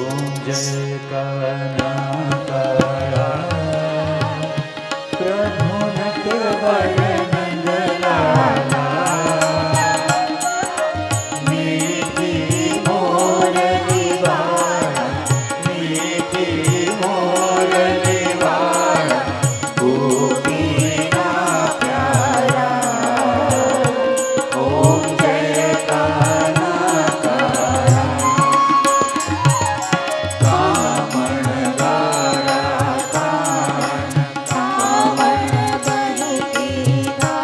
ओम जय कान्हा काला प्रभु नटवर नंदलाला मीठी मोरली वाला मीठी मोरली वाला गोपीना प्यारा ओम जय कान्हा काला कामण गारा कामण बहि तेरा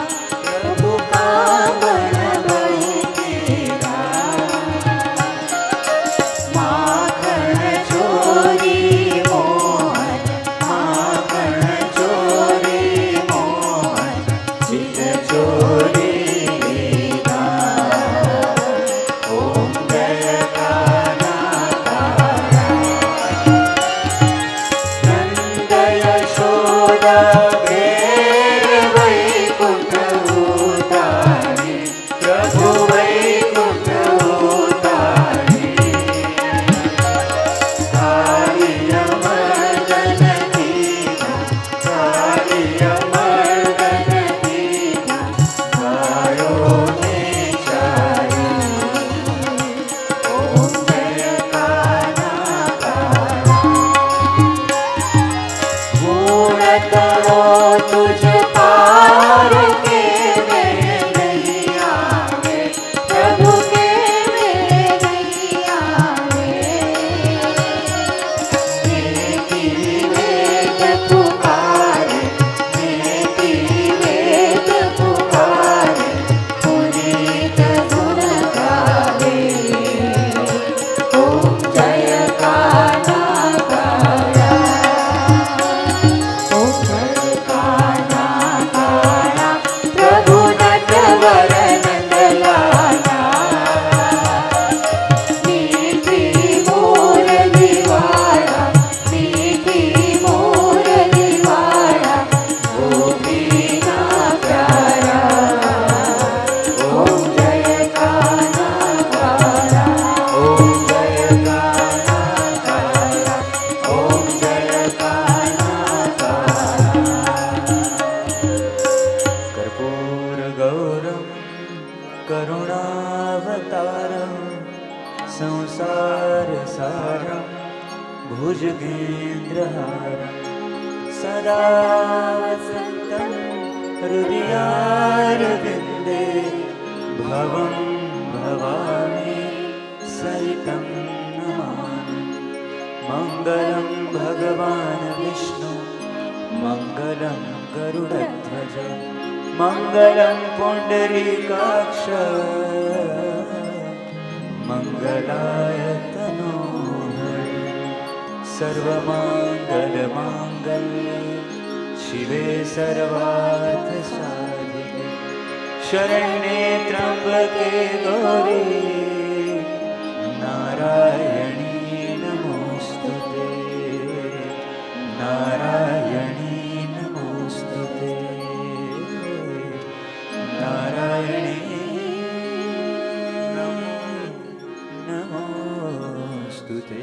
प्रभु कामण बहि तेरा माखन चोरी मोहन माखन चोरी मोहन चित चोरी लीला ओम जय कान्हा काला नंद यशोदा घेर वैकुंठ उतारे प्रभु वैकुंठ उतारे कालिय मर्दन दीना कालिय मर्दन दीना गायो ने चारी ओम जय कान्हा काला गुण करो तुझ पार के मेरे नहीं आवे प्रभु के मेरे नहीं आवे मेरी वेद पुकारे मेरी वेद पुकारे पुनीत गुण गावे ओम जय कान्हा काला ओम जय कान्हा काला प्रभु नटवर नंदलाला मीठी मोरली वाला मीठी मोरली वाला गोपीना प्यारा ओम जय कान्हा काला ओम जय कान्हा काला ओम जय कान्हा काला कर्पूर गौरम करुणावतारम संसार सारम भुजगेन्द्रहारम सदा वसन्तं हृदयारविन्दे भवं भवामि सहितं नमामि मङ्गलं भगवान् विष्णु मङ्गलं गरुडध्वज मङ्गलं पुण्डरीकाक्ष मङ्गलाय तनोहरि सर्वमङ्गलमाङ्गल्ये शिवे सर्वार्थसाधिके शरण्ये त्र्यम्बके गौरी नारायणी नमोऽस्तुते नारायणी नमोऽस्तुते नारायणी नमोऽस्तुते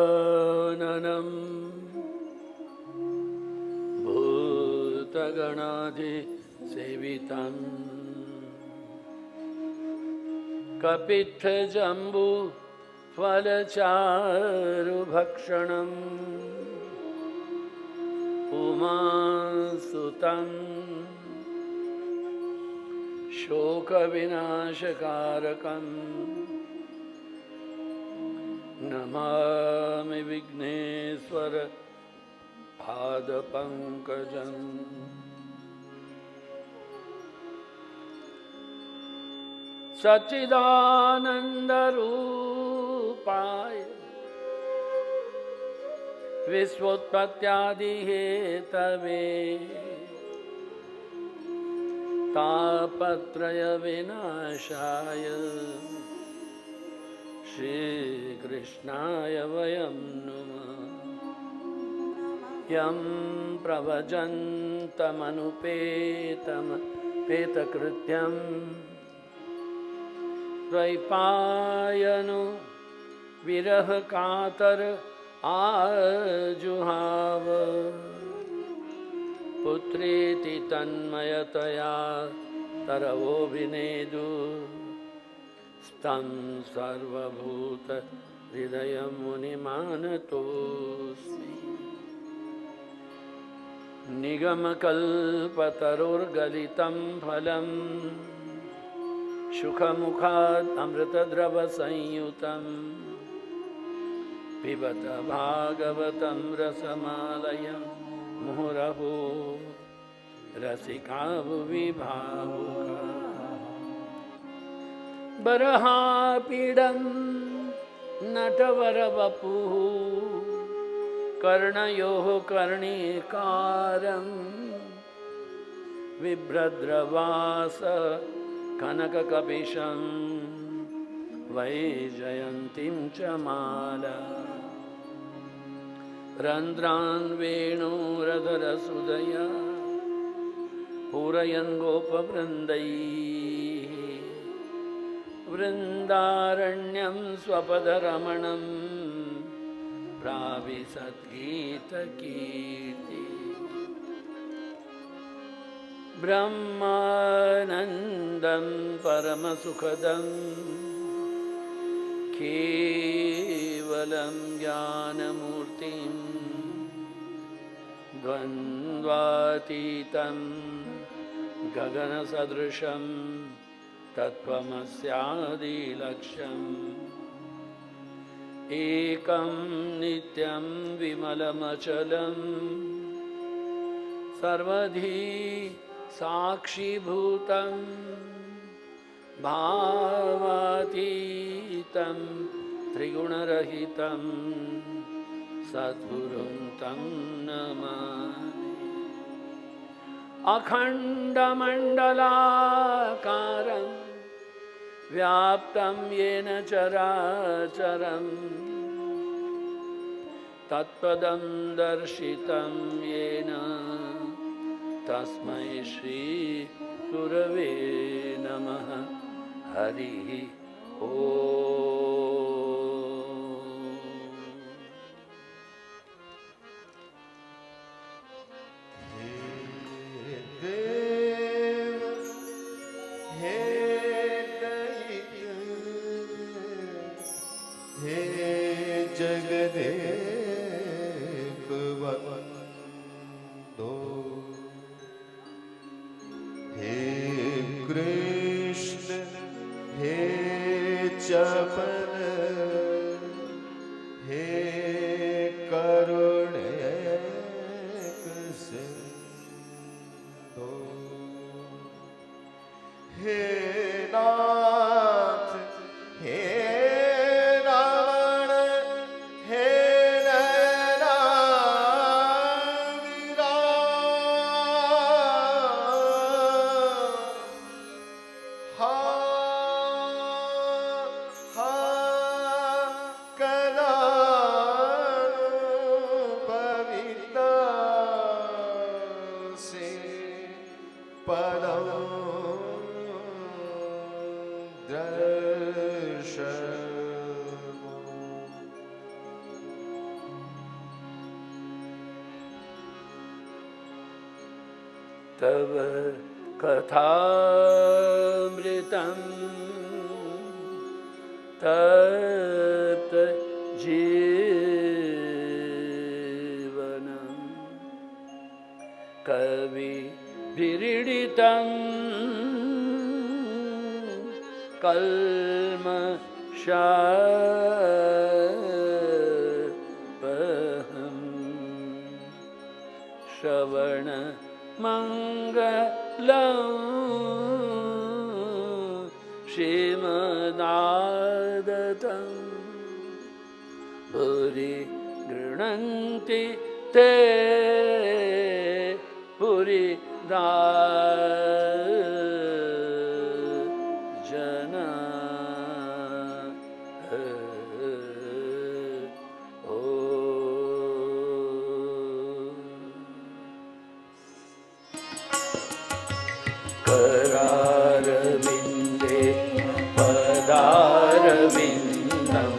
गजाननं भूतगणाधिसेवितं कपित्थजम्बू फलचारुभक्षणम् उमासुतं शोकविनाशकारकम् नमामि विघ्नेश्वर पादपङ्कजम् सच्चिदानन्दरूपाय विश्वोत्पत्त्यादिहेतवे तापत्रयविनाशाय श्रीकृष्णाय वयं नुमः। यं प्रव्रजन्तमनुपेतकृत्यं द्वैपायनो विरह कातर आजुहाव पुत्रेति तन्मयतया तरवोऽभिनेदु तं सर्वभूत हृदयं मुनिमानतोऽस्मि। निगमकल्पतरुर्गलितं फलं सुखमुखात् अमृतद्रवसंयुतं पिबत भागवतं रसमालयं मुहुरहो रसिका भुवि भावुका। बर्हापीडं नटवरवपुः कर्णयोः कर्णिकारं बिभ्रद्रवास कनककपिशं वैजयन्तीं च माला रन्ध्रान् वेणुरधरसुधया पूरयन् गोपवृन्दैः वृन्दारण्यं स्वपदरमणं प्राविशद्गीतकीर्ति। ब्रह्मानन्दं परमसुखदं केवलं ज्ञानमूर्तिं द्वन्द्वातीतं गगनसदृशं तत्त्वमस्यादिलक्ष्यम् एकं नित्यं विमलमचलं सर्वधी साक्षीभूतं भावातीतं त्रिगुणरहितं सद्गुरुं तं नमामि। अखण्डमण्डलाकारं व्याप्तं येन चराचरं तत्पदं दर्शितं येन तस्मै श्रीगुरवे नमः। हरिः ओम्। तव कथामृतं तप्त जीवनं कविभिरीडितं कल्मषापहं श्रवण मंगलं श्रीमदादतं भूरि गृह्णन्ति ते पुरिदा जना। मुखारविन्दं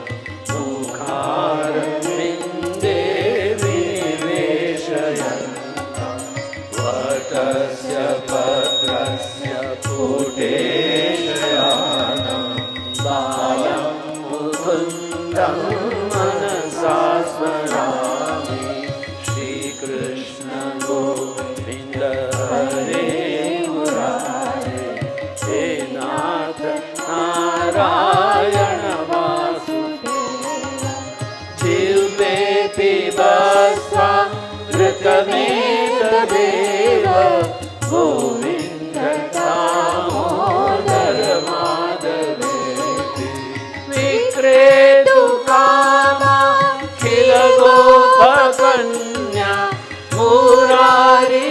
मुखारविन्दे विनिवेशयन्तं वटस्य पत्रस्य पुटेशयानं बालं मुकुन्दं मनसा स्मरामि श्रीकृष्ण गोविन्द हरे मुरारे हे नाथ नारायण वासुदेव जिह्वे पिबस्वामृतमेतदेव गोविन्द दामोदर माधवेति विक्रेतुकामाखिल गोपकन्या मुरारी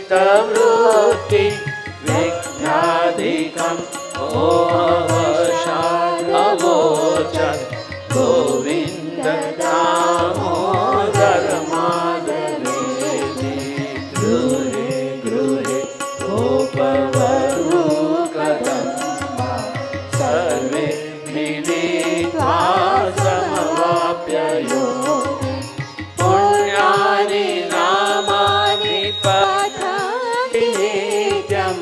पादाकृतचित्तवृत्ति विघ्नाधिकं मोहवशादवोचत् गोविन्द दामोदर माधवेति गृहे गृहे गोपवधूकदम्बा सर्वे मिलित्वा समवाप्ययो पुण्यानि नामानि पठन्ति नित्यं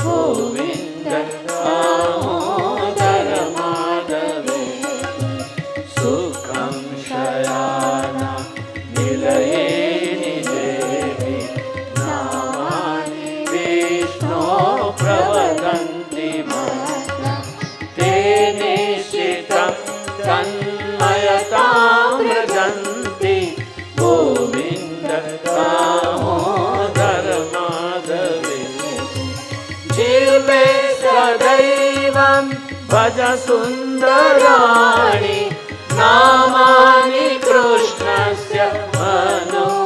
गोविन्द दामोदर माधवेति सुखं शयाना निलये निदेवि नामानि विष्णो प्रवदन्ति मह्यं ते निश्चितं तन्मयतां व्रजन्ति गोविन्द दामोदर माधवेति जिह्वे सदैवं भज सुन्दराणि नामानि कृष्णस्य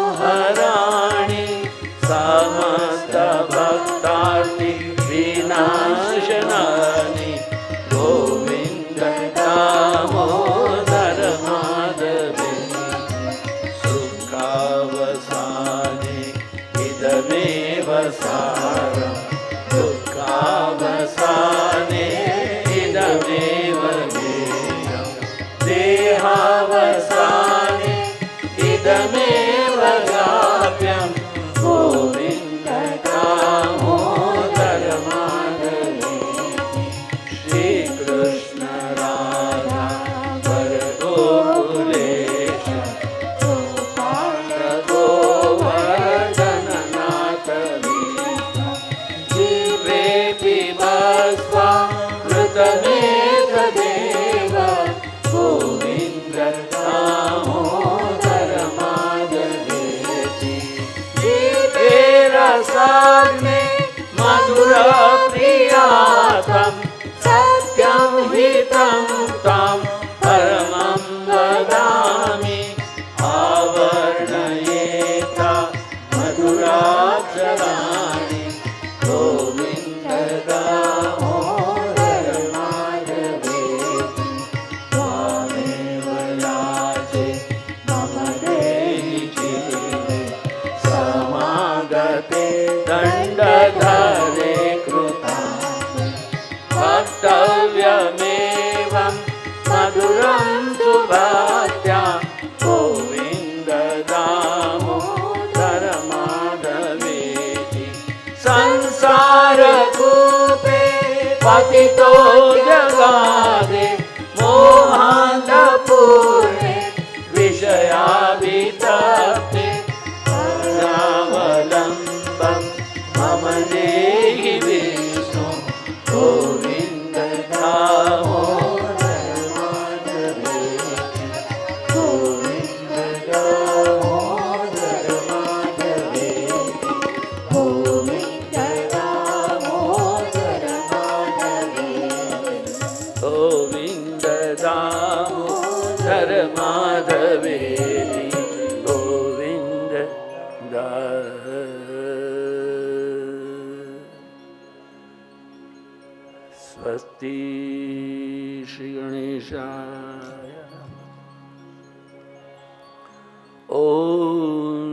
मनोहराणि समस्तभक्तार्ति विनाशनानि गोविन्द दामोदर माधवेति सुखावसाने इदमेव सारं दुःखावसाने इदमेव गेयं देहावसाने इदमेव गाप्यं गोविन्द दामोदर माधवेति श्रीकृष्ण राधा वरगोकुलेश गोपाल गोवर्धननाथ जिह्वे पिबस्वामृतमेतदेव गोविन्द दामोदर माधवेति जिह्वे रसाग्ने मधुरप्रियातं सत्यं हितं तं परमं वदामि आवर्णयेत मधुराक्षराणि गोविन्द दामोदर माधवेति त्वामेव याचे मम देहि जीवे समागते दण्डधरे कृता वक्तव्यमेवं मधुरं सुभक्त्या गोविन्द दामोदर माधवेति संसारकूपे पतितो जगादे मोहान्धपूर्णे विषयाभितप्ते परावलम्बं मम देहि विष्णो गोविन्द दामोदर माधवेति गोविन्द दामोदर माधवेति गोविन्द दामोदर माधवेति गोविन्द दामोदर माधवेति गोविन्द स्वस्ति श्री गणेशाय ओम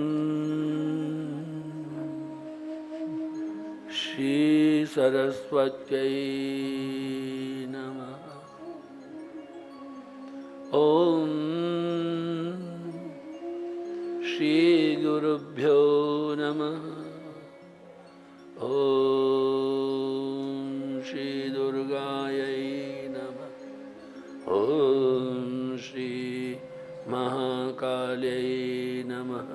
श्री सरस्वत्यै गुरुभ्यो नमः। ओम श्री दुर्गायै नमः। ओम श्री महाकाल्यै नमः।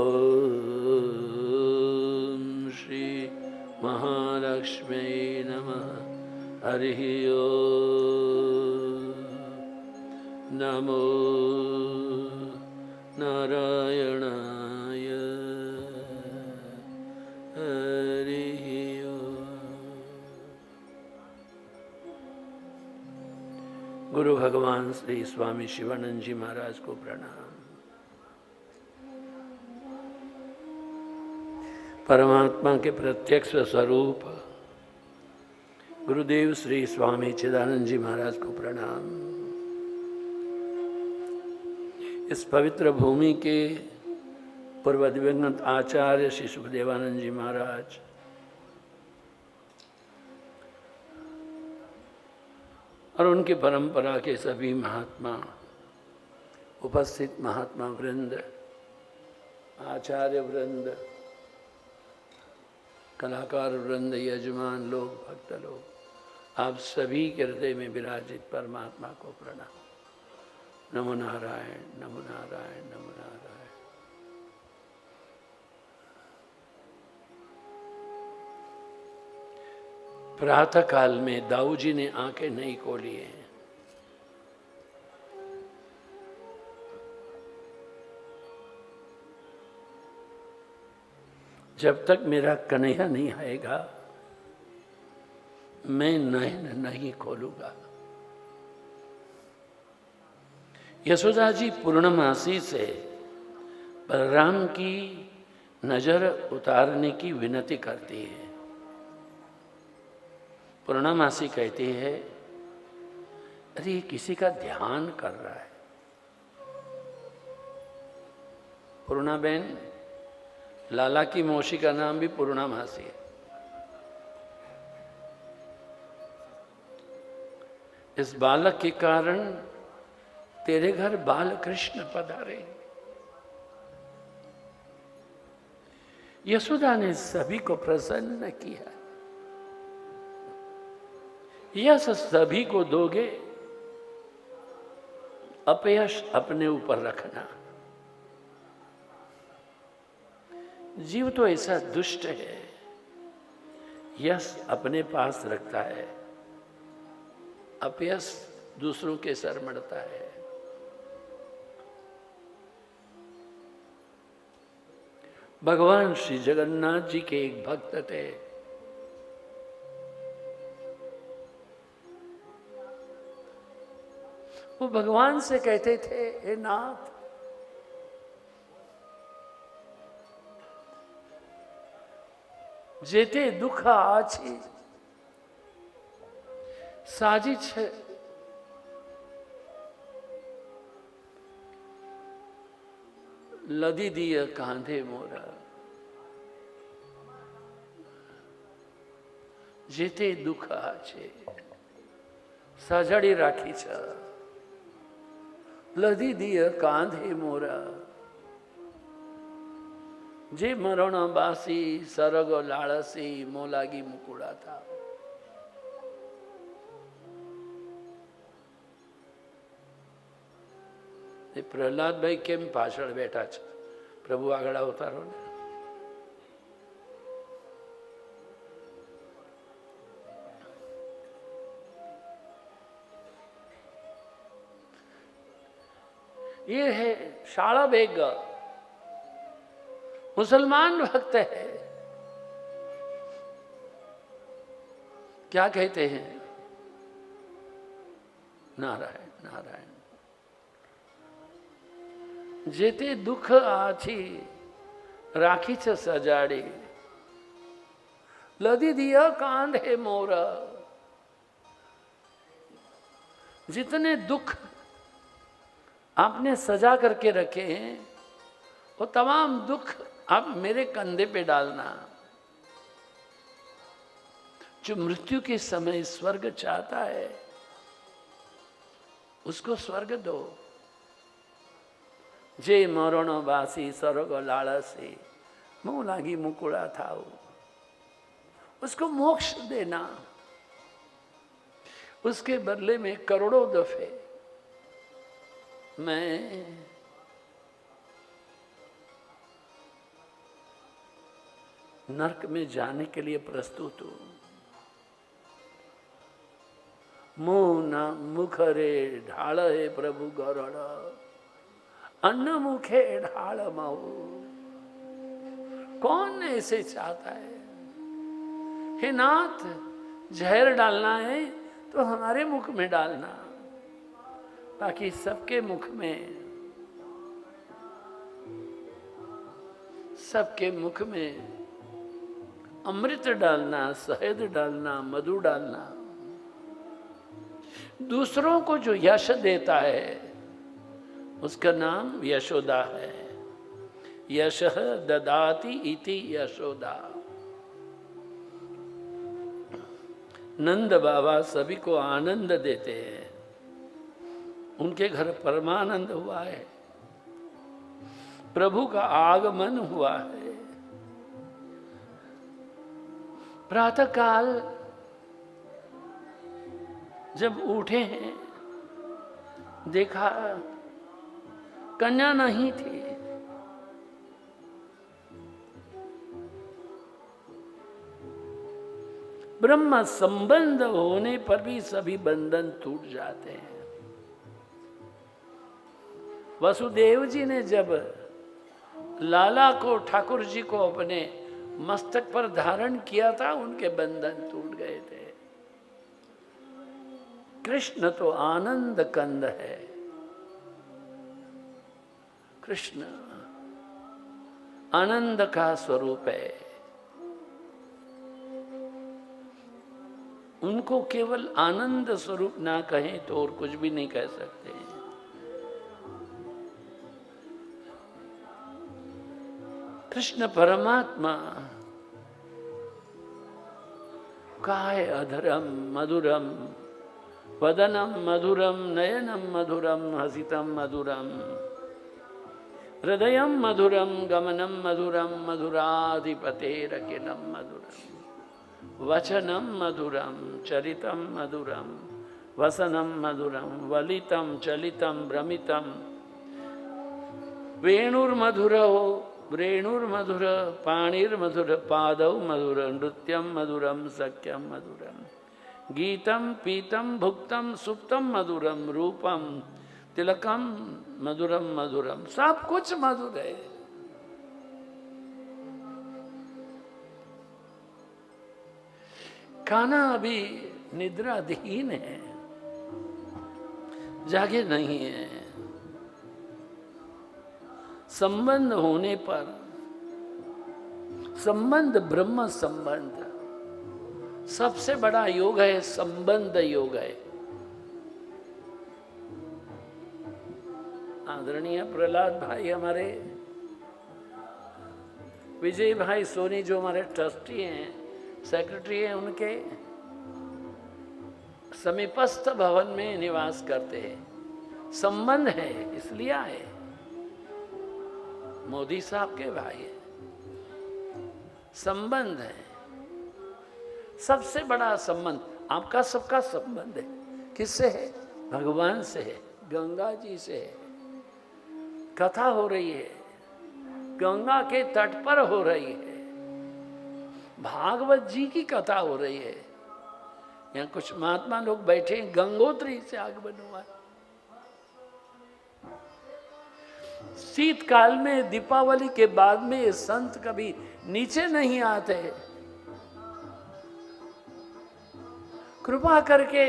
ओम श्री महालक्ष्म्यै नमः। हरिः ओम। नमो नारायणाय। हरिः ओम। गुरु भगवान श्री स्वामी शिवानंद जी महाराज को प्रणाम। परमात्मा के प्रत्यक्ष स्वरूप गुरुदेव श्री स्वामी चिदानंद जी महाराज को प्रणाम। इस पवित्र भूमि के पूर्व दिवंगत आचार्य श्री सुखदेवानंद जी महाराज, और उनकी परंपरा के सभी महात्मा, उपस्थित महात्मा वृंद, आचार्य वृंद, कलाकार वृंद, यजमान लोग, भक्त लोग, आप सभी के हृदय में विराजित परमात्मा को प्रणाम। नमो नारायण, नमो नारायण, नमो नारायण। प्रातः काल में दाऊ जी ने आंखें नहीं खोली हैं। जब तक मेरा कन्हैया नहीं आएगा मैं नैन नहीं खोलूंगा। यशोदा जी पूर्णमासी से बलराम की नजर उतारने की विनती करती है। पूर्णमासी कहती है, अरे ये किसी का ध्यान कर रहा है। पूर्णाबेन, लाला की मौसी का नाम भी पूर्णमासी है। इस बालक के कारण तेरे घर बाल कृष्ण पधारे। यशोदा ने सभी को प्रसन्न किया। यश सभी को दोगे, अपयश अपने ऊपर रखना। जीव तो ऐसा दुष्ट है, यश अपने पास रखता है, अपयश दूसरों के सर मढ़ता है। भगवान श्री जगन्नाथ जी के एक भक्त थे, वो भगवान से कहते थे, हे नाथ, जेते दुख आछी साजी छे, लदी दिय कांधे मोरा। जेते दुख आछे सजड़ी राखी छ, लदी दिय कांधे मोरा। जे मरण बासी सरग लाड़सी, मोलागी मुकुड़ा था। प्रहलाद भाई केम पाछળ बैठा છે? प्रभु આગળ અવતારો ને। ये है शाला बेग, मुसलमान भक्त है। क्या कहते हैं? नारायण नारायण। जेते दुख आछी राखी छ सजाड़ी, लदी दिया कांधे मोरा। जितने दुख आपने सजा करके रखे हैं, वो तमाम दुख आप मेरे कंधे पे डालना। जो मृत्यु के समय स्वर्ग चाहता है, उसको स्वर्ग दो। जे मरण बासी स्वर्ग लालसी मुँह लागी मुकुड़ा था, उसको मोक्ष देना, उसके बदले में करोड़ों दफे मैं नरक में जाने के लिए प्रस्तुत हूं। मुंह न मुख रे ढाल है प्रभु गरण, अन्न मुखे ढाल महू। कौन ऐसे चाहता है? हे नाथ, जहर डालना है तो हमारे मुख में डालना, बाकी सबके मुख में, सबके मुख में अमृत डालना, शहद डालना, मधु डालना। दूसरों को जो यश देता है उसका नाम यशोदा है। यशः ददाति इति यशोदा। नंद बाबा सभी को आनंद देते हैं, उनके घर परमानंद हुआ है, प्रभु का आगमन हुआ है। प्रातः काल जब उठे हैं, देखा कन्या नहीं थी। ब्रह्म संबंध होने पर भी सभी बंधन टूट जाते हैं। वसुदेव जी ने जब लाला को, ठाकुर जी को अपने मस्तक पर धारण किया था, उनके बंधन टूट गए थे। कृष्ण तो आनंद कंद है। कृष्ण आनंद का स्वरूप है। उनको केवल आनंद स्वरूप ना कहें तो और कुछ भी नहीं कह सकते। कृष्ण परमात्मा काय अधरम मधुरम वदनम मधुरम नयनम मधुरम हसितम मधुरम हृदयम मधुरम गमनम मधुरम मधुराधिपतेरखिलम मधुरम वचनम मधुरम चरितम मधुरम वसनम मधुरम वलितम चलितम भ्रमितम वेणुर्मधुरो रेणुर्मधुर पाणिर्मधुर पादौ मधुर नृत्यम मधुरम सख्यम मधुरम गीतम पीतम भुक्तम सुप्तम मधुरम रूपम तिलकम मधुरम मधुरम। सब कुछ मधुर है। कान्हा अभी निद्राधीन है, जागे नहीं है। संबंध होने पर, संबंध ब्रह्म संबंध सबसे बड़ा योग है, संबंध योग है। आदरणीय प्रहलाद भाई, हमारे विजय भाई सोनी जो हमारे ट्रस्टी हैं, सेक्रेटरी हैं, उनके समीपस्थ भवन में निवास करते हैं। संबंध है इसलिए आए। मोदी साहब के भाई है, संबंध है। सबसे बड़ा संबंध आपका सबका संबंध है। किससे है? भगवान से है, गंगा जी से है। कथा हो रही है, गंगा के तट पर हो रही है। भागवत जी की कथा हो रही है। यहाँ कुछ महात्मा लोग बैठे, गंगोत्री से आगमन हुआ। शीतकाल में, दीपावली के बाद में ये संत कभी नीचे नहीं आते। कृपा करके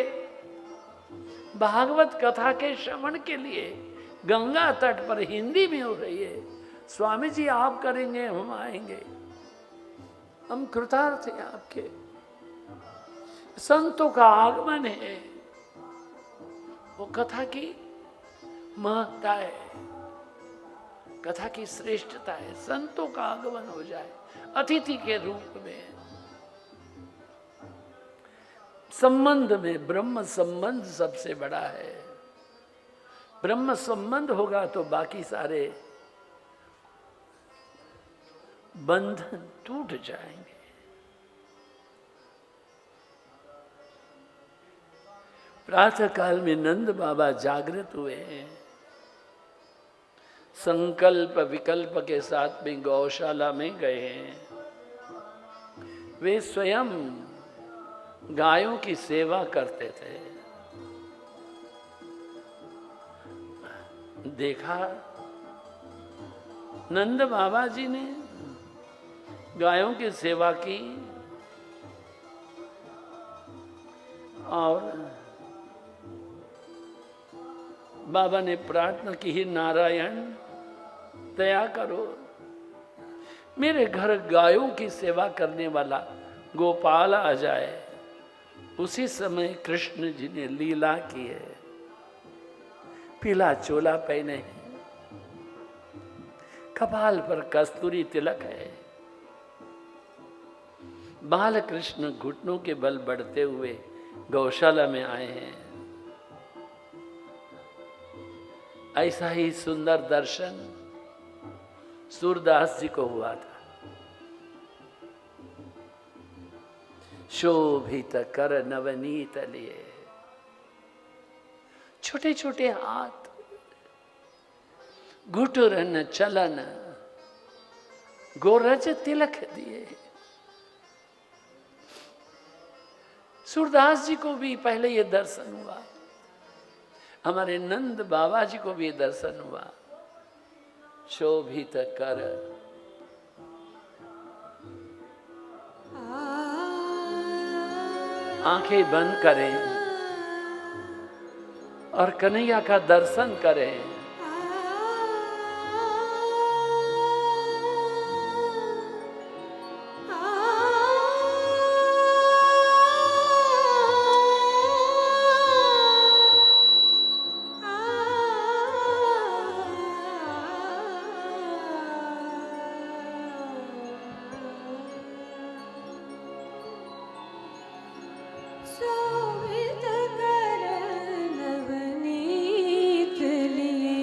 भागवत कथा के श्रवण के लिए गंगा तट पर हिंदी में हो रही है। स्वामी जी आप करेंगे, हम आएंगे, हम कृतार्थ हैं आपके। संतों का आगमन है, वो कथा की महत्ता है, कथा की श्रेष्ठता है। संतों का आगमन हो जाए अतिथि के रूप में। संबंध में ब्रह्म संबंध सबसे बड़ा है। ब्रह्म संबंध होगा तो बाकी सारे बंधन टूट जाएंगे। प्रातः काल में नंद बाबा जागृत हुए हैं। संकल्प विकल्प के साथ में गौशाला में गए हैं। वे स्वयं गायों की सेवा करते थे। देखा नंद बाबा जी ने गायों की सेवा की और बाबा ने प्रार्थना की, ही नारायण दया करो, मेरे घर गायों की सेवा करने वाला गोपाल आ जाए। उसी समय कृष्ण जी ने लीला की है। पीला चोला पहने हैं, कपाल पर कस्तूरी तिलक है। बाल कृष्ण घुटनों के बल बढ़ते हुए गौशाला में आए हैं। ऐसा ही सुंदर दर्शन सूरदास जी को हुआ था। शोभित कर नवनीत लिए, छोटे छोटे हाथ, घुटुरन चलन, गोरज तिलक दिए। सूरदास जी को भी पहले ये दर्शन हुआ, हमारे नंद बाबा जी को भी दर्शन हुआ। शोभित कर, आंखें बंद करें और कन्हैया का दर्शन करें। शोभित कर नवनीत लिए,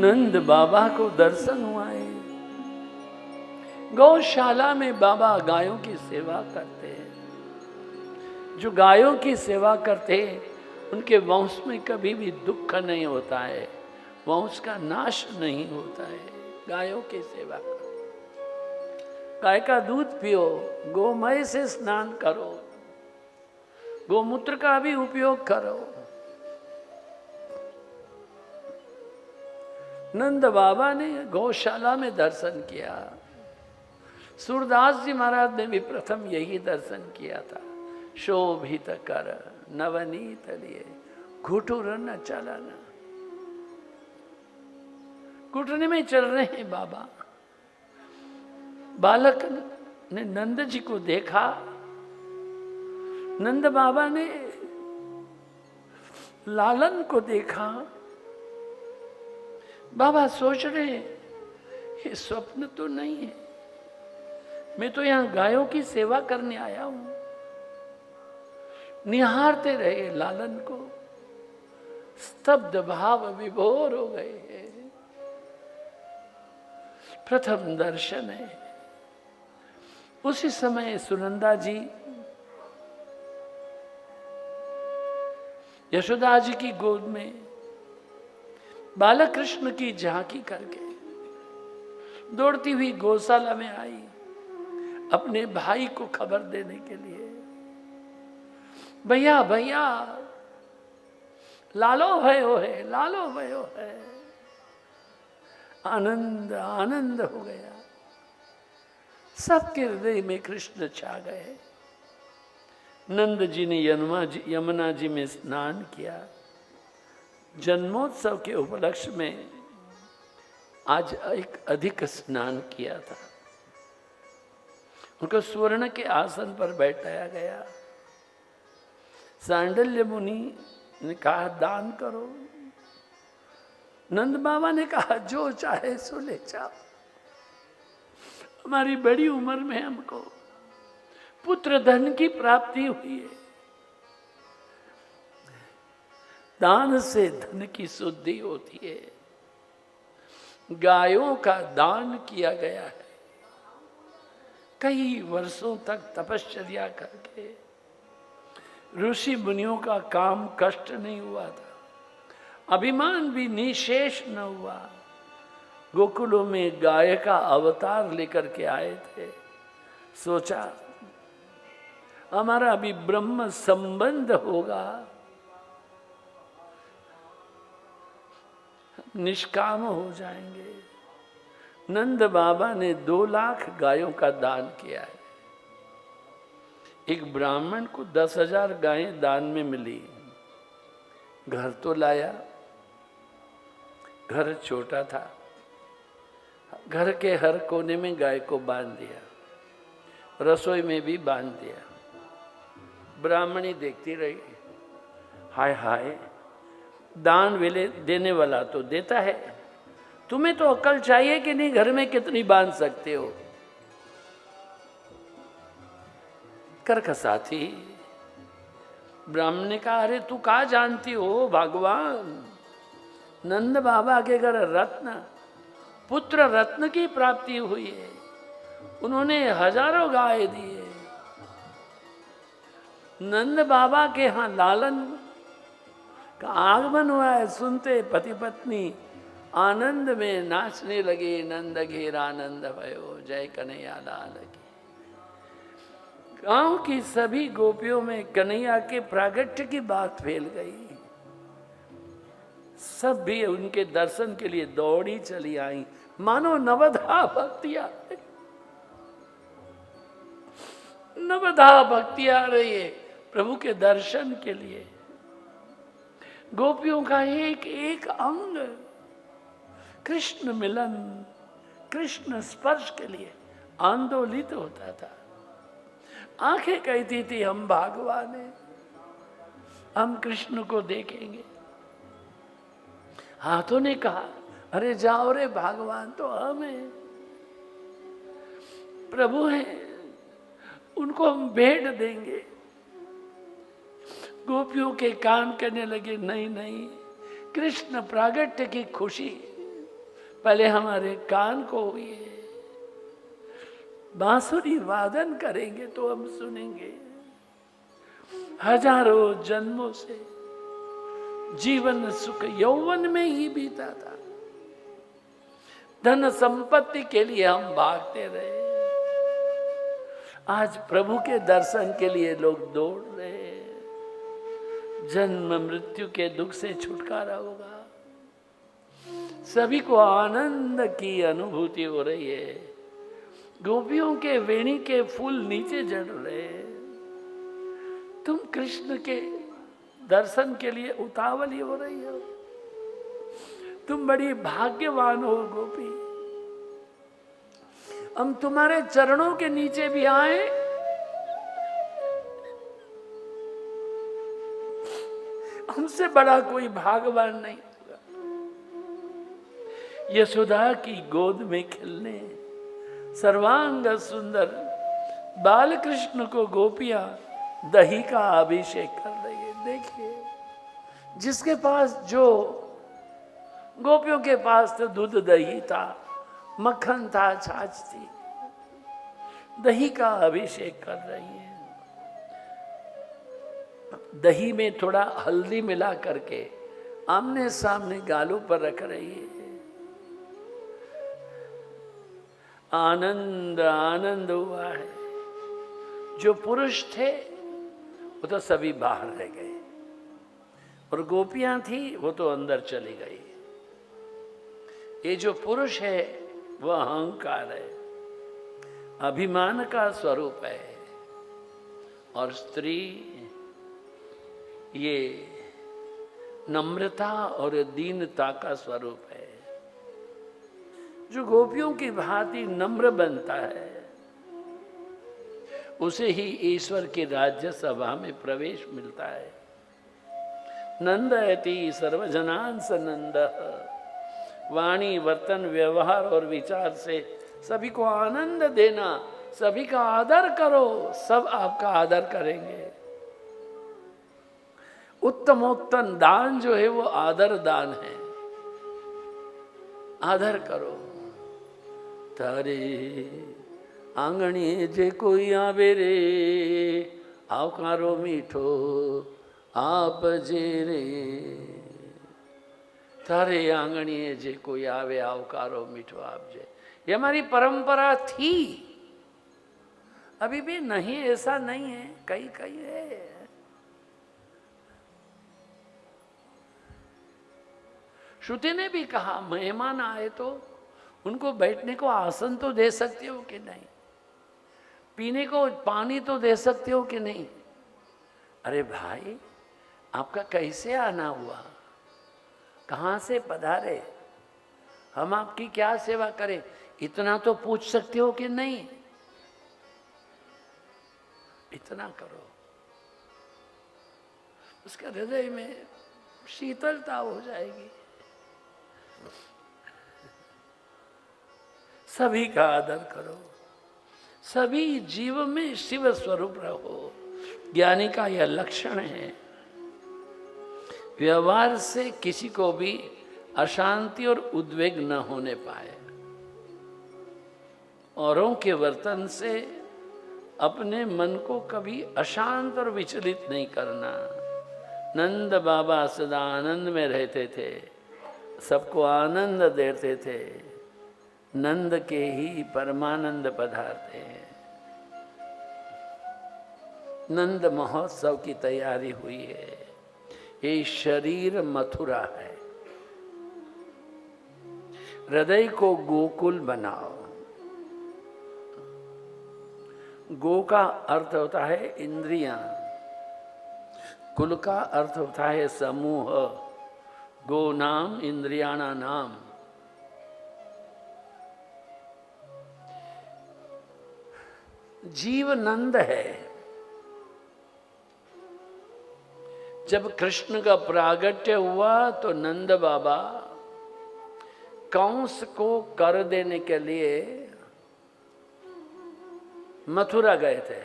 नंद बाबा को दर्शन हुआ है। गौशाला में बाबा गायों की सेवा करते हैं। जो गायों की सेवा करते हैं उनके वंश में कभी भी दुख नहीं होता है, वंश का नाश नहीं होता है। गायों की सेवा करो, गाय का दूध पियो, गोमय से स्नान करो, गोमूत्र का भी उपयोग करो। नंद बाबा ने गौशाला में दर्शन किया। सूरदास जी महाराज ने भी प्रथम यही दर्शन किया था। शोभित कर नवनीत लिए घुटुर न चलन। घुटने में चल रहे हैं बाबा। बालक ने नंद जी को देखा। नंद बाबा ने लालन को देखा। बाबा सोच रहे हैं ये स्वप्न तो नहीं है, मैं तो यहां गायों की सेवा करने आया हूं। निहारते रहे लालन को, स्तब्ध भाव विभोर हो गए हैं। प्रथम दर्शन है। उसी समय सुनंदा जी यशोदा जी की गोद में बालक कृष्ण की झांकी करके दौड़ती हुई गौशाला में आई, अपने भाई को खबर देने के लिए। भैया भैया लालो भयो है, लालो भयो है। आनंद आनंद हो गया। सबके हृदय में कृष्ण छा गए। नंद जी ने यमुना जी में स्नान किया। जन्मोत्सव के उपलक्ष्य में आज एक अधिक स्नान किया था। उनको स्वर्ण के आसन पर बैठाया गया। सांडल्य मुनि ने कहा दान करो। नंद बाबा ने कहा जो चाहे सो ले जाओ। हमारी बड़ी उम्र में हमको पुत्र धन की प्राप्ति हुई है। दान से धन की शुद्धि होती है। गायों का दान किया गया है। कई वर्षों तक तपश्चर्या करके ऋषि मुनियों का काम कष्ट नहीं हुआ था, अभिमान भी निशेष न हुआ। गोकुलों में गाय का अवतार लेकर के आए थे। सोचा हमारा अभी ब्रह्म संबंध होगा, निष्काम हो जाएंगे। नंद बाबा ने 2 लाख गायों का दान किया है। एक ब्राह्मण को 10,000 गायें दान में मिली। घर तो लाया, घर छोटा था, घर के हर कोने में गाय को बांध दिया, रसोई में भी बांध दिया। ब्राह्मणी देखती रही, हाय हाय, दान वेले देने वाला तो देता है, तुम्हें तो अक्ल चाहिए कि नहीं, घर में कितनी बांध सकते हो। करकसाथी ब्राह्मण ने कहा, अरे तू क्या जानती हो भगवान, नंद बाबा के घर रत्न, पुत्र रत्न की प्राप्ति हुई है। उन्होंने हजारों गाय दी है। नंद बाबा के यहाँ लालन का आगमन हुआ है। सुनते पति पत्नी आनंद में नाचने लगे। नंद घेर आनंद भयो, जय कन्हैया लाल की। गांव की सभी गोपियों में कन्हैया के प्रागट्य की बात फैल गई। सब भी उनके दर्शन के लिए दौड़ी चली आई, मानो नवधा भक्तियां, नवधा भक्तियां आ रही है प्रभु के दर्शन के लिए। गोपियों का एक एक अंग कृष्ण मिलन, कृष्ण स्पर्श के लिए आंदोलित होता था। आंखें कहती थी हम भगवान हैं, हम कृष्ण को देखेंगे। हाथों ने कहा, अरे जाओ रे भगवान तो हम हैं, प्रभु हैं, उनको हम भेंट देंगे। गोपियों के कान कहने लगे, नहीं नहीं, कृष्ण प्रागट्य की खुशी पहले हमारे कान को ये बांसुरी वादन करेंगे तो हम सुनेंगे। हजारों जन्मों से जीवन सुख यौवन में ही बीता था। धन संपत्ति के लिए हम भागते रहे। आज प्रभु के दर्शन के लिए लोग दौड़ रहे हैं। जन्म मृत्यु के दुख से छुटकारा होगा। सभी को आनंद की अनुभूति हो रही है। गोपियों के वेणी के फूल नीचे जड़ रहे हैं। तुम कृष्ण के दर्शन के लिए उतावली हो रही हो। तुम बड़ी भाग्यवान हो गोपी। हम तुम्हारे चरणों के नीचे भी आए, हमसे बड़ा कोई भाग्यवान नहीं होगा। यशोदा की गोद में खिलने सर्वांग सुंदर बाल कृष्ण को गोपियां दही का अभिषेक कर रही है। देखिए, जिसके पास जो गोपियों के पास तो दूध दही था, मक्खन था, छाछ थी, दही का अभिषेक कर रही है। दही में थोड़ा हल्दी मिला करके आमने सामने गालों पर रख रही है। आनंद आनंद हुआ है। जो पुरुष थे वो तो सभी बाहर रह गए और गोपियां थी वो तो अंदर चली गई। ये जो पुरुष है वह अहंकार है, अभिमान का स्वरूप है, और स्त्री ये नम्रता और दीनता का स्वरूप है। जो गोपियों की भांति नम्र बनता है उसे ही ईश्वर की राज्य सभा में प्रवेश मिलता है। नंदयति सर्वजनांस नंद। वाणी, वर्तन, व्यवहार और विचार से सभी को आनंद देना, सभी का आदर करो, सब आपका आदर करेंगे। उत्तमोत्तम दान जो है वो आदर दान है। आदर करो। तारे आंगणी जे कोई आवे रे, आवकारो मीठो आप जे रे। तारे आंगणी जे कोई आवे, आवकारो मीठो आप जे। ये हमारी परंपरा थी, अभी भी नहीं, ऐसा नहीं है, कहीं कहीं है। श्रुति ने भी कहा मेहमान आए तो उनको बैठने को आसन तो दे सकते हो कि नहीं, पीने को पानी तो दे सकते हो कि नहीं। अरे भाई, आपका कैसे आना हुआ, कहाँ से पधारे, हम आपकी क्या सेवा करें, इतना तो पूछ सकते हो कि नहीं। इतना करो, उसके हृदय में शीतलता हो जाएगी। सभी का आदर करो, सभी जीव में शिव स्वरूप रहो। ज्ञानी का यह लक्षण है। व्यवहार से किसी को भी अशांति और उद्वेग न होने पाए। औरों के वर्तन से अपने मन को कभी अशांत और विचलित नहीं करना। नंद बाबा सदा आनंद में रहते थे, सबको आनंद देते थे। नंद के ही परमानंद पधारते हैं। नंद महोत्सव की तैयारी हुई है। ये शरीर मथुरा है। हृदय को गोकुल बनाओ। गो का अर्थ होता है इंद्रियां, कुल का अर्थ होता है समूह। गो नाम इंद्रियाणा नाम। जीव नंद है। जब कृष्ण का प्रागट्य हुआ तो नंद बाबा कंस को कर देने के लिए मथुरा गए थे।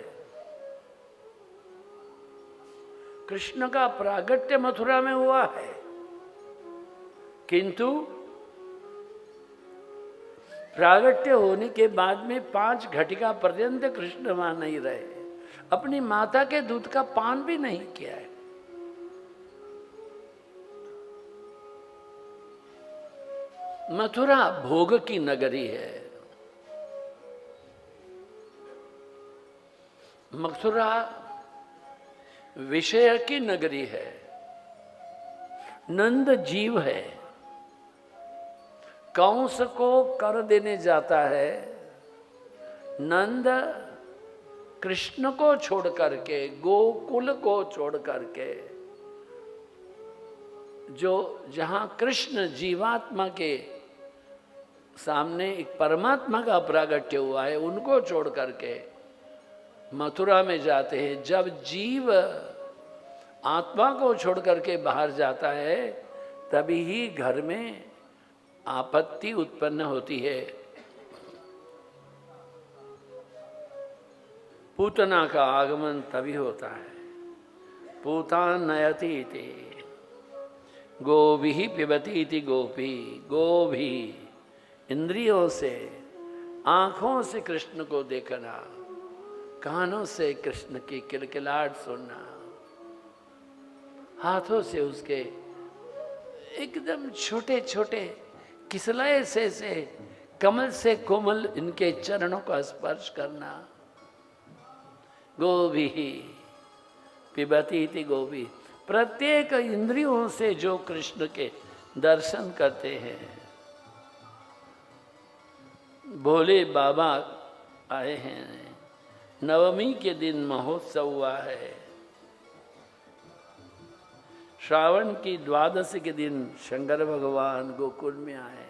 कृष्ण का प्रागट्य मथुरा में हुआ है, किंतु प्रागट्य होने के बाद में 5 घटिका पर्यंत कृष्ण वहां नहीं रहे, अपनी माता के दूध का पान भी नहीं किया है। मथुरा भोग की नगरी है। मथुरा विषय की नगरी है। नंद जीव है, कंस को कर देने जाता है। नंद कृष्ण को छोड़ करके, गोकुल को छोड़ करके, जो जहां कृष्ण जीवात्मा के सामने एक परमात्मा का प्रागट्य हुआ है, उनको छोड़ करके मथुरा में जाते हैं। जब जीव आत्मा को छोड़ करके बाहर जाता है, तभी ही घर में आपत्ति उत्पन्न होती है। पूतना का आगमन तभी होता है। पूतान नयति इति गोभी पिबती इति गोपी। गोभी इंद्रियों से, आंखों से कृष्ण को देखना, कानों से कृष्ण की किलकिलाहट सुनना, हाथों से उसके एकदम छोटे छोटे किसलाए से कमल से कोमल इनके चरणों का स्पर्श करना। गोभी पिबती इति गोभी। प्रत्येक इंद्रियों से जो कृष्ण के दर्शन करते हैं। भोले बाबा आए हैं। नवमी के दिन महोत्सव हुआ है। श्रावण की द्वादशी के दिन शंकर भगवान गोकुल में आए।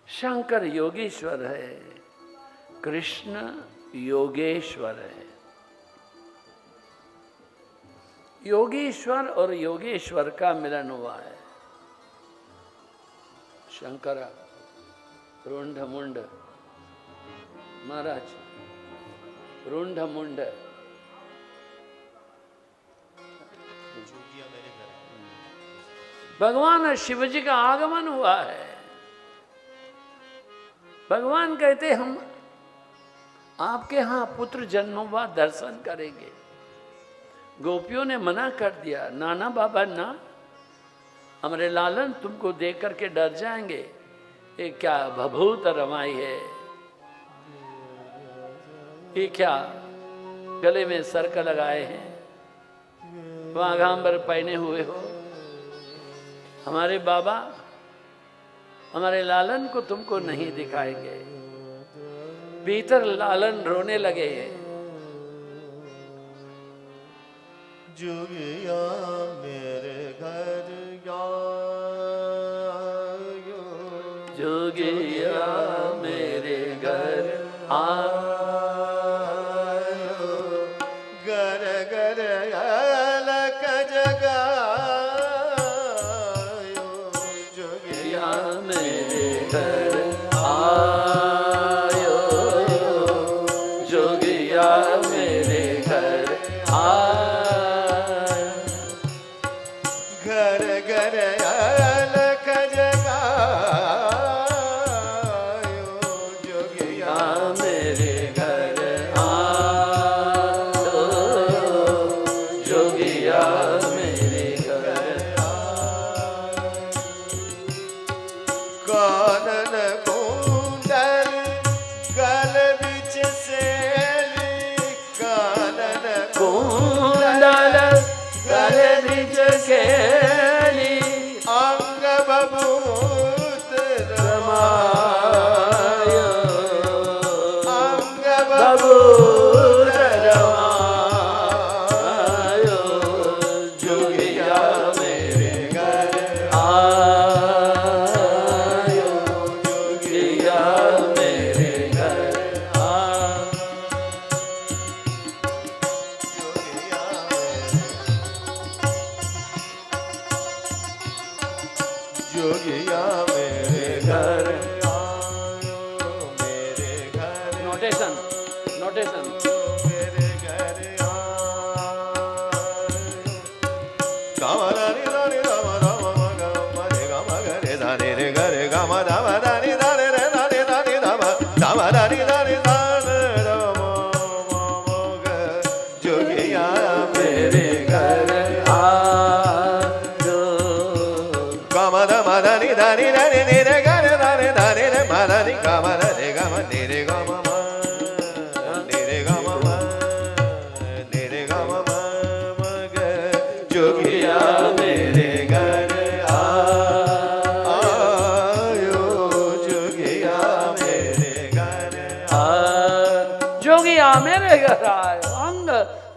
शंकर योगेश्वर है, कृष्ण योगेश्वर है। योगेश्वर और योगेश्वर का मिलन हुआ है। शंकर रुंड मुंड महाराज, रुंड मुंड भगवान शिव जी का आगमन हुआ है। भगवान कहते हम आपके यहाँ पुत्र जन्मों बाद दर्शन करेंगे। गोपियों ने मना कर दिया, नाना बाबा ना, हमारे लालन तुमको देख करके डर जाएंगे। ये क्या भभूत रमाई है, ये क्या गले में सर्क लगाए हैं, वाघांबर पहने हुए हो। हमारे बाबा हमारे लालन को तुमको नहीं दिखाएंगे। भीतर लालन रोने लगे। जोगिया मेरे घर आयो, जोगिया मेरे घर आयो, घर घर अलग जगायो। जोगिया मेरे घर आयो, जोगिया मेरे घर आयो। घर घर अलग जगायो। जोगिया मेरे घर आयो, जोगिया मेरे घर कानन कुंडल गल बिच सेली। कानन कुंडल गले बिच केली, अंग बबूत रमायो, अंग बबूत रमायो। जोगिया मेरे घर आयो, जोगिया मेरे घर आयो। जोगिया मेरे घर आयो, मेरे घर नोटेशन नोटेशन मेरे घर आयो। गामा दानी दानी Rama Rama gamma ray gamma ray दानी रे गा रे गामा दामा दानी दानी रे दानी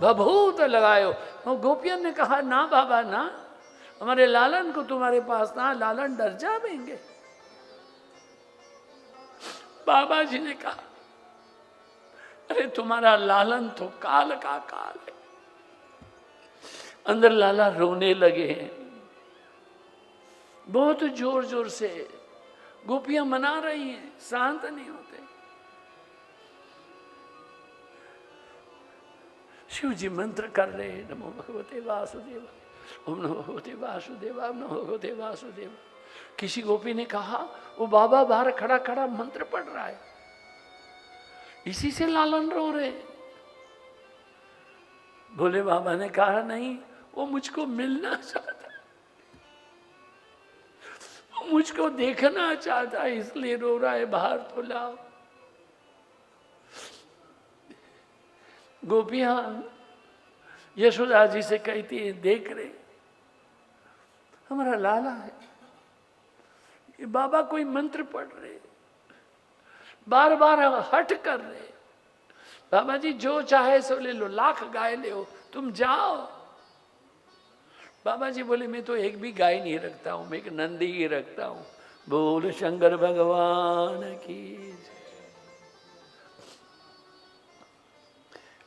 भभूत लगायो। और गोपियन ने कहा ना बाबा ना, हमारे लालन को तुम्हारे पास ना, लालन डर जाएंगे। बाबा जी ने कहा अरे तुम्हारा लालन तो काल का काल है। अंदर लाला रोने लगे हैं बहुत जोर जोर से। गोपियां मना रही हैं, शांत नहीं होते। शिव जी मंत्र कर रहे हैं, नमो भगवते वासुदेव, ओम नमो भगवते वासुदेव, ओम नमो भगवते वासुदेव। किसी गोपी ने कहा वो बाबा बाहर खड़ा खड़ा मंत्र पढ़ रहा है, इसी से लालन रो रहे। भोले बाबा ने कहा नहीं, वो मुझको मिलना चाहता, वो मुझको देखना चाहता है, इसलिए रो रहा है, बाहर तो लाओ। गोपियां यशोदा जी से कहती है देख रहे हमारा लाला है, ये बाबा कोई मंत्र पढ़ रहे, बार बार हट कर रहे। बाबा जी जो चाहे सो ले लो, लाख गाय ले हो, तुम जाओ। बाबा जी बोले मैं तो एक भी गाय नहीं रखता हूं, मैं एक नंदी ही रखता हूं। बोल शंकर भगवान की।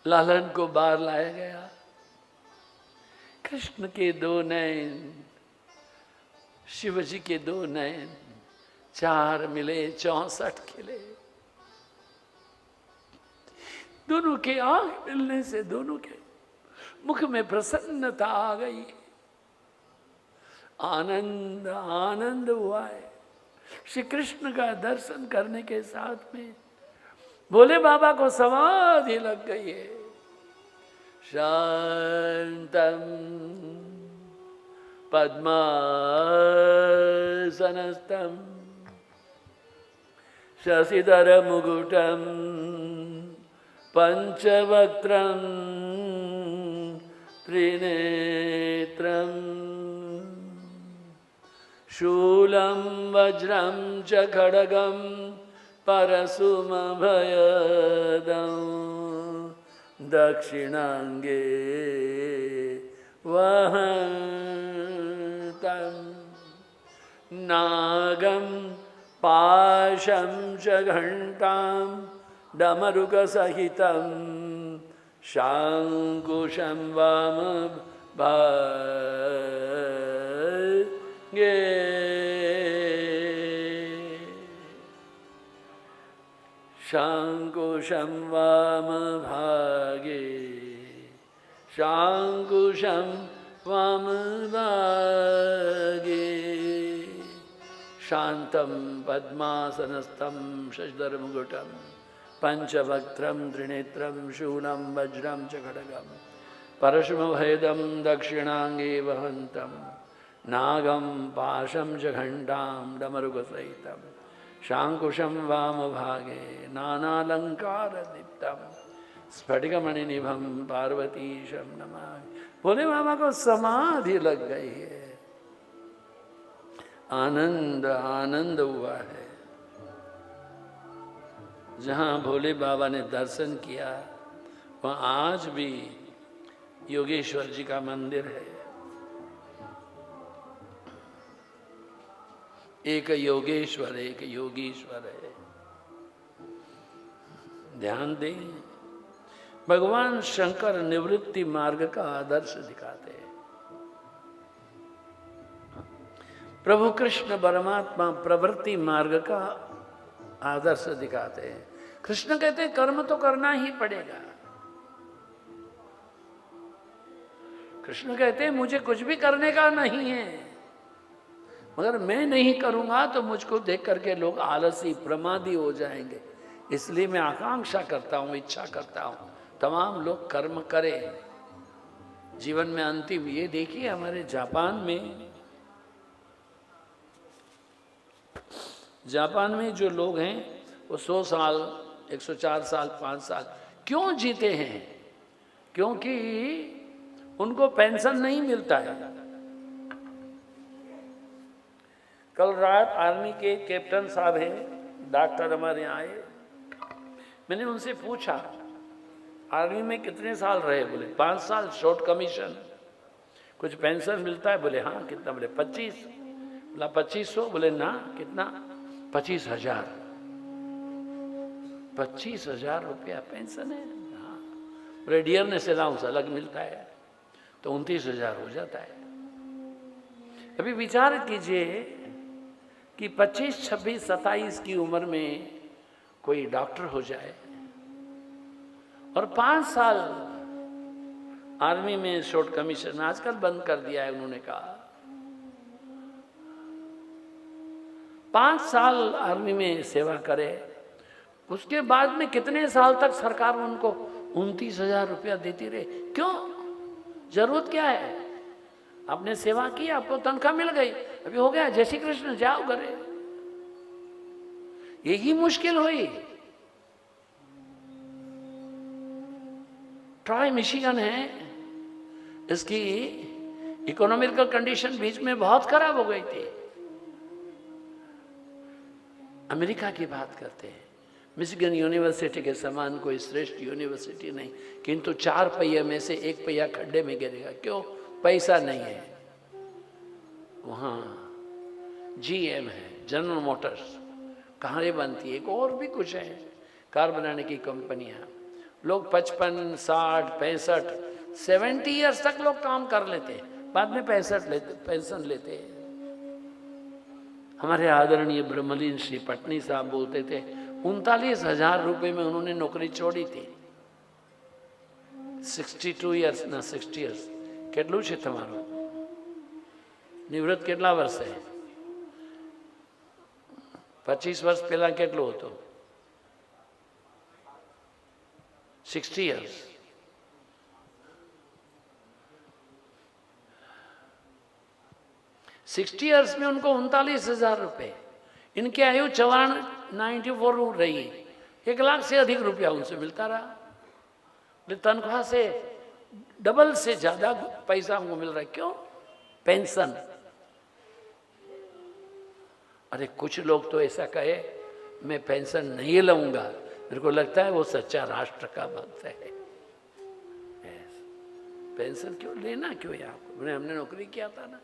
लालन को बाहर लाया गया। कृष्ण के दो नयन, शिव जी के दो नयन, चार मिले 64 खिले। दोनों के आंख मिलने से दोनों के मुख में प्रसन्नता आ गई। आनंद आनंद हुआ है। श्री कृष्ण का दर्शन करने के साथ में भोले बाबा को समाधि लग गई है। शांतम पद्मासनस्थम शशिधर मुकुटम पंचवक्त्रम त्रिनेत्रम शूलं वज्रं च खड्गं परशुमभयदं दक्षिणांगे वहन्तं नागं पाशं च घण्टां डमरुकसहितं शाङ्कुशं वामभागे शाङ्कुशं वामभागे शाङ्कुशं वामभागे शान्तं पद्मासनस्थं शशिधरमुकुटं पंचवक्त्रं त्रिनेत्रं शूलं वज्रं च खड्गं परशुमभयदं दक्षिणांगे वहन्तं नागं पाशं च घण्टां डमरुकसहितं शाङ्कुशं वामभागे नानालङ्कारदीप्तं स्फटिकमणिनिभं पार्वतीशं नमामि। भोले बाबा को समाधि लग गई है। आनंद आनंद हुआ है। जहाँ भोले बाबा ने दर्शन किया वहाँ आज भी योगेश्वर जी का मंदिर है। एक योगेश्वर एक योगीश्वर है। ध्यान दें, भगवान शंकर निवृत्ति मार्ग का आदर्श दिखाते हैं। प्रभु कृष्ण परमात्मा प्रवृत्ति मार्ग का आदर्श दिखाते हैं। कृष्ण कहते हैं कर्म तो करना ही पड़ेगा। कृष्ण कहते हैं मुझे कुछ भी करने का नहीं है, मगर मैं नहीं करूंगा तो मुझको देख करके लोग आलसी प्रमादी हो जाएंगे। इसलिए मैं आकांक्षा करता हूं, इच्छा करता हूं तमाम लोग कर्म करें जीवन में। अंतिम ये देखिए हमारे जापान में जो लोग हैं वो 100 साल 104 साल 5 साल क्यों जीते हैं? क्योंकि उनको पेंशन नहीं मिलता है। कल रात आर्मी के कैप्टन साहब हैं, डॉक्टर हमारे यहाँ आए। मैंने उनसे पूछा आर्मी में कितने साल रहे? बोले 5 साल, शॉर्ट कमीशन। कुछ पेंशन मिलता है? बोले हाँ। कितना? बोले 25। बोला 2500? बोले ना। कितना? 25,000। 25,000 रुपया पेंशन है? हाँ। बोले डियरनेस अलाउंस अलग मिलता है, तो 29,000 हो जाता है। अभी विचार कीजिए कि 25, 26, 27 की उम्र में कोई डॉक्टर हो जाए और 5 साल आर्मी में शॉर्ट कमीशन, आजकल बंद कर दिया है उन्होंने कहा, 5 साल आर्मी में सेवा करे, उसके बाद में कितने साल तक सरकार उनको 29,000 रुपया देती रहे? क्यों? जरूरत क्या है? आपने सेवा की, आपको तनख्वाह मिल गई, अभी हो गया, जय श्री कृष्ण, जाओ घरे। यही मुश्किल हुई। ट्राई मिशिगन है, इसकी इकोनॉमिकल कंडीशन बीच में बहुत खराब हो गई थी। अमेरिका की बात करते हैं, मिशिगन यूनिवर्सिटी के समान कोई श्रेष्ठ यूनिवर्सिटी नहीं, किंतु 4 पहिए में से 1 पहिया खड्डे में गिरेगा। क्यों? पैसा नहीं है। वहाँ GM है, जनरल मोटर्स, कारें बनती है, एक और भी कुछ है, कार बनाने की कंपनियां। लोग 55, 60, 65, 70 ईयर्स तक लोग काम कर लेते हैं, बाद में 65 लेते, पेंशन लेते हैं। हमारे आदरणीय ब्रह्मलीन श्री पटनी साहब बोलते थे 39,000 रुपये में उन्होंने नौकरी छोड़ी थी। 62 ईयर्स ना 60 ईयर्स કેટલું છે તમારું? નિવૃત્ત કેટલા વર્ષે? 25 વર્ષ પહેલા કેટલું હતું? 60 ईयर्स। सिक्सटी ईयर्स में उनको 39,000 रुपये। इनकी आयु 94 रही, 1 लाख से अधिक रुपया उनसे मिलता रहा। तनख्वाह से डबल से ज्यादा पैसा हमको मिल रहा है। क्यों? पेंशन। अरे कुछ लोग तो ऐसा कहे मैं पेंशन नहीं लूंगा, मेरे को लगता है वो सच्चा राष्ट्र का भक्त है। पेंशन क्यों लेना? क्यों है आपको? हमने नौकरी किया था ना।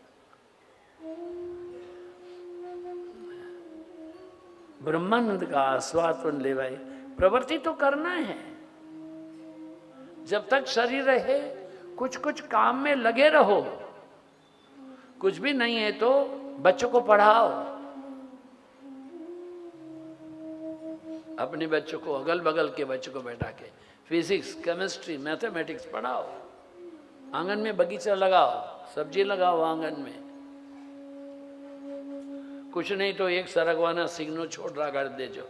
ब्रह्मानंद का आस्वादन ले भाई, प्रवृत्ति तो करना है। जब तक शरीर रहे कुछ कुछ काम में लगे रहो। कुछ भी नहीं है तो बच्चों को पढ़ाओ, अपने बच्चों को, अगल बगल के बच्चों को बैठा के फिजिक्स, केमिस्ट्री, मैथमेटिक्स पढ़ाओ। आंगन में बगीचा लगाओ, सब्जी लगाओ आंगन में। कुछ नहीं तो एक सरगवाना सिंगनो छोड़ कर देजो।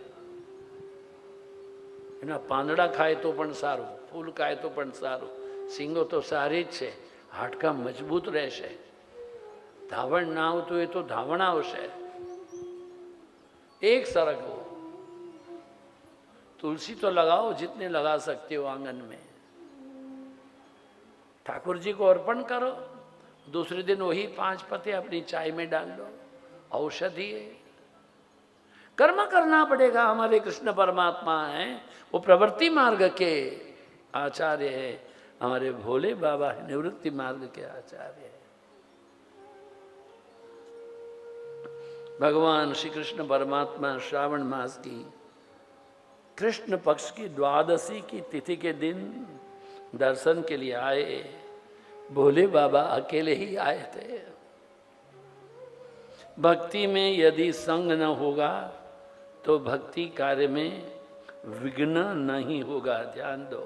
એના પાંદડા ખાય તો પણ સારું, ફૂલ ખાય તો પણ સારું, સિંગો તો સારી જ છે, હાડકાં મજબૂત રહેશે। ધાવણ ના આવતું હોય તો ધાવણ આવશે। एक सरगવો। तुलसी तो लगाओ जितने लगा सकते हो आंगन में। ठाकुर जी को अर्पण करो, दूसरे दिन वही 5 पत्ते अपनी चाय में डाल लो, औषधि है। कर्म करना पड़ेगा। हमारे कृष्ण परमात्मा हैं, वो प्रवृत्ति मार्ग के आचार्य है। हमारे भोले बाबा है, निवृत्ति मार्ग के आचार्य है। भगवान श्री कृष्ण परमात्मा श्रावण मास की कृष्ण पक्ष की द्वादशी की तिथि के दिन दर्शन के लिए आए। भोले बाबा अकेले ही आए थे। भक्ति में यदि संग न होगा तो भक्ति कार्य में विघ्न नहीं होगा। ध्यान दो।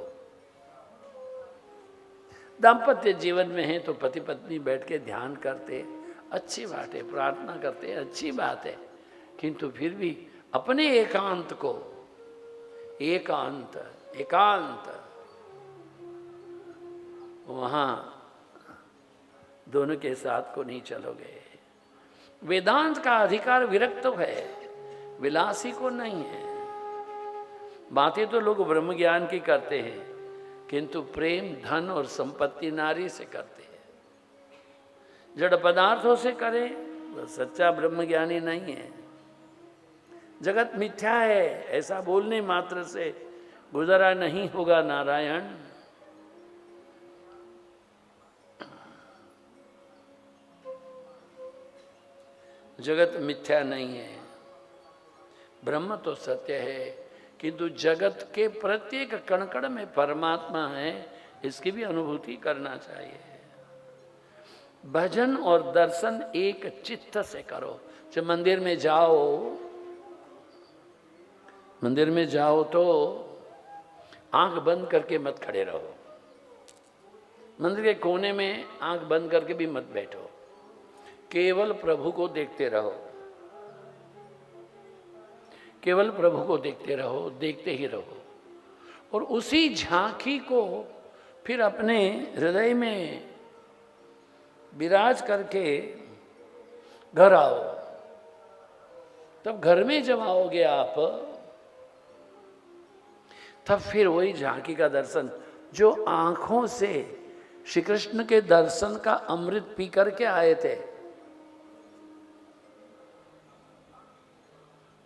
दाम्पत्य जीवन में है तो पति पत्नी बैठ के ध्यान करते, अच्छी बात है, प्रार्थना करते, अच्छी बात है, किंतु फिर भी अपने एकांत को, एकांत वहां दोनों के साथ को नहीं चलोगे। वेदांत का अधिकार विरक्त है, विलासी को नहीं है। बातें तो लोग ब्रह्म ज्ञान की करते हैं, किंतु प्रेम, धन और संपत्ति नारी से करते हैं। जड़ पदार्थों से करे तो सच्चा ब्रह्म ज्ञानी नहीं है। जगत मिथ्या है ऐसा बोलने मात्र से गुजारा नहीं होगा नारायण। जगत मिथ्या नहीं है, ब्रह्म तो सत्य है, किंतु जगत के प्रत्येक कण-कण में परमात्मा है, इसकी भी अनुभूति करना चाहिए। भजन और दर्शन एक चित्त से करो। जब मंदिर में जाओ तो आंख बंद करके मत खड़े रहो। मंदिर के कोने में आंख बंद करके भी मत बैठो, केवल प्रभु को देखते रहो, केवल प्रभु को देखते रहो, देखते ही रहो। और उसी झांकी को फिर अपने हृदय में विराज करके घर आओ। तब घर में जब आओगे आप, तब फिर वही झांकी का दर्शन, जो आंखों से श्री कृष्ण के दर्शन का अमृत पी करके आए थे,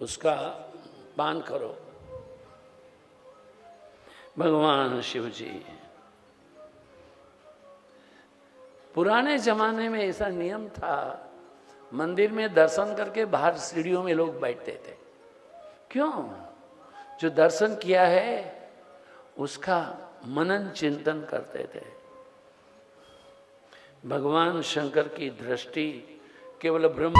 उसका पान करो। भगवान शिव जी, पुराने जमाने में ऐसा नियम था, मंदिर में दर्शन करके बाहर सीढ़ियों में लोग बैठते थे। क्यों? जो दर्शन किया है उसका मनन चिंतन करते थे। भगवान शंकर की दृष्टि केवल ब्रह्म